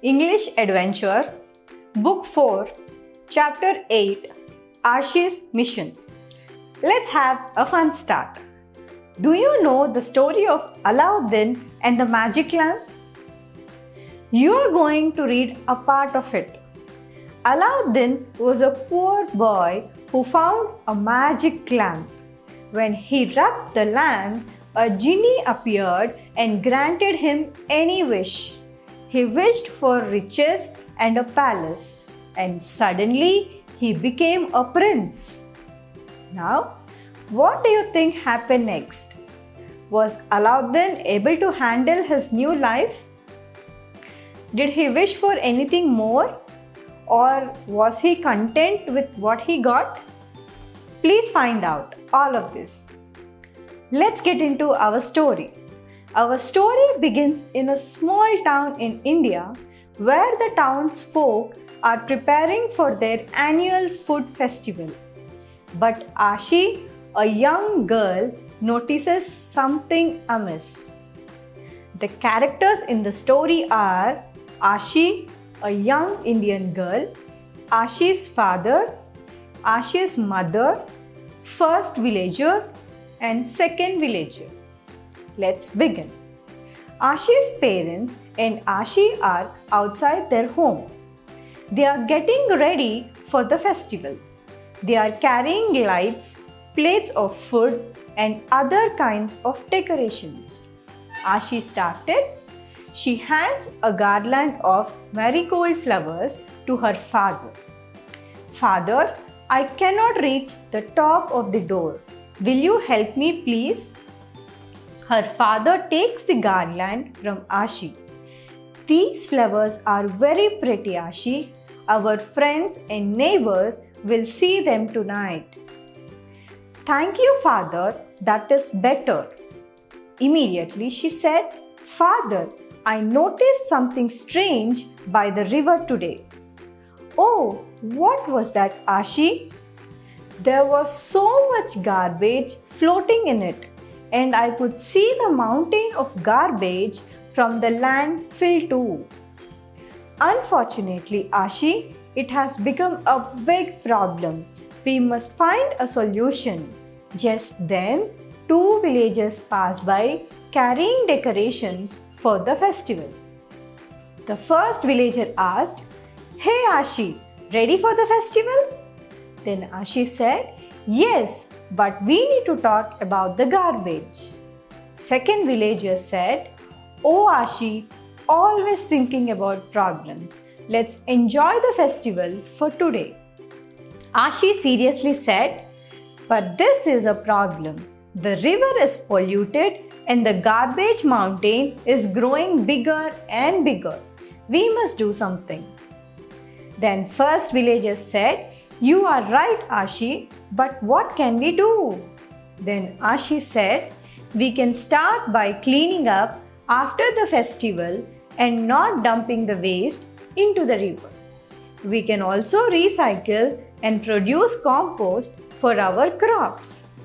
English Adventure, Book 4, Chapter 8, Aashi'S Mission. Let's have a fun start. Do you know the story of Aladdin and the magic lamp? You are going to read a part of it. Aladdin was a poor boy who found a magic lamp. When he rubbed the lamp, a genie appeared and granted him any wish. He wished for riches and a palace, and suddenly he became a prince. Now, what do you think happened next? Was Aladdin able to handle his new life? Did he wish for anything more? Or was he content with what he got? Please find out all of this. Let's get into our story. Our story begins in a small town in India where the townsfolk are preparing for their annual food festival. But Aashi, a young girl, notices something amiss. The characters in the story are Aashi, a young Indian girl, Aashi'S father, Aashi'S mother, first villager, and second villager. Let's begin. Aashi'S parents and Aashi are outside their home. They are getting ready for the festival. They are carrying lights, plates of food, and other kinds of decorations. Aashi started. She hands a garland of marigold flowers to her father. Father, I cannot reach the top of the door. Will you help me, please? Her father takes the garland from Aashi. These flowers are very pretty, Aashi. Our friends and neighbors will see them tonight. Thank you, father. That is better. Immediately she said, Father, I noticed something strange by the river today. Oh, what was that, Aashi? There was so much garbage floating in it, and I could see the mountain of garbage from the landfill too. Unfortunately, Aashi, it has become a big problem. We must find a solution. Just then, two villagers passed by carrying decorations for the festival. The first villager asked, Hey Aashi, ready for the festival? Then Aashi said, Yes, but we need to talk about the garbage. Second villager said, Oh Aashi, always thinking about problems. Let's enjoy the festival for today. Aashi seriously said, But this is a problem. The river is polluted and the garbage mountain is growing bigger and bigger. We must do something. Then first villager said, You are right, Aashi, but what can we do? Then Aashi said, We can start by cleaning up after the festival and not dumping the waste into the river. We can also recycle and produce compost for our crops.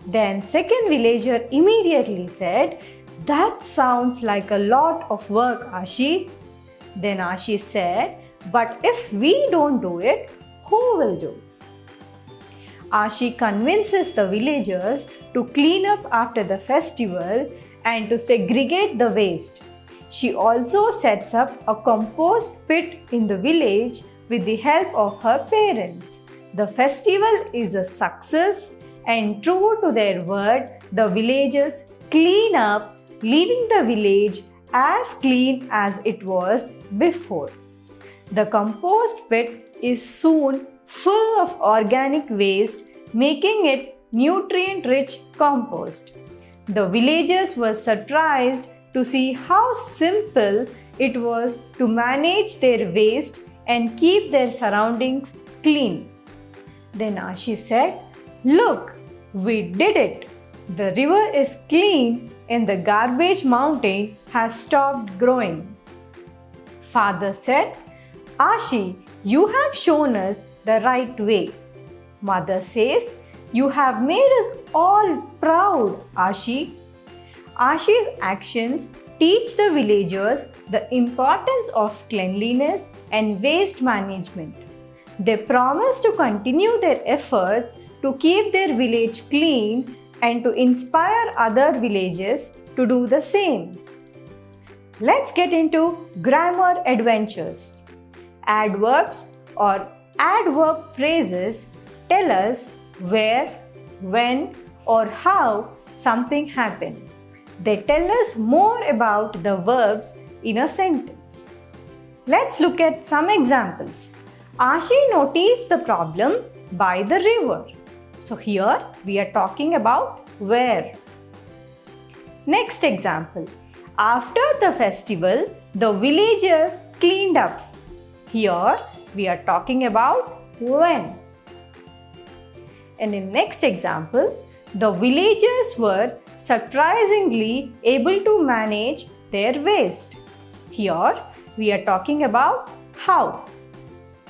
Then second villager immediately said, That sounds like a lot of work, Aashi. Then Aashi said, But if we don't do it, who will do? Aashi convinces the villagers to clean up after the festival and to segregate the waste. She also sets up a compost pit in the village with the help of her parents. The festival is a success, and true to their word, the villagers clean up, leaving the village as clean as it was before. The compost pit is soon full of organic waste, making it nutrient-rich compost. The villagers were surprised to see how simple it was to manage their waste and keep their surroundings clean. Then Aashi said, Look, we did it. The river is clean and the garbage mountain has stopped growing. Father said, Aashi, you have shown us the right way. Mother says, You have made us all proud, Aashi. Aashi's actions teach the villagers the importance of cleanliness and waste management. They promise to continue their efforts to keep their village clean and to inspire other villages to do the same. Let's get into grammar adventures. Adverbs or adverb phrases tell us where, when, or how something happened. They tell us more about the verbs in a sentence. Let's look at some examples. Aashi noticed the problem by the river. So here we are talking about where. Next example. After the festival, the villagers cleaned up. Here we are talking about when. And in next example, the villagers were surprisingly able to manage their waste. Here we are talking about how.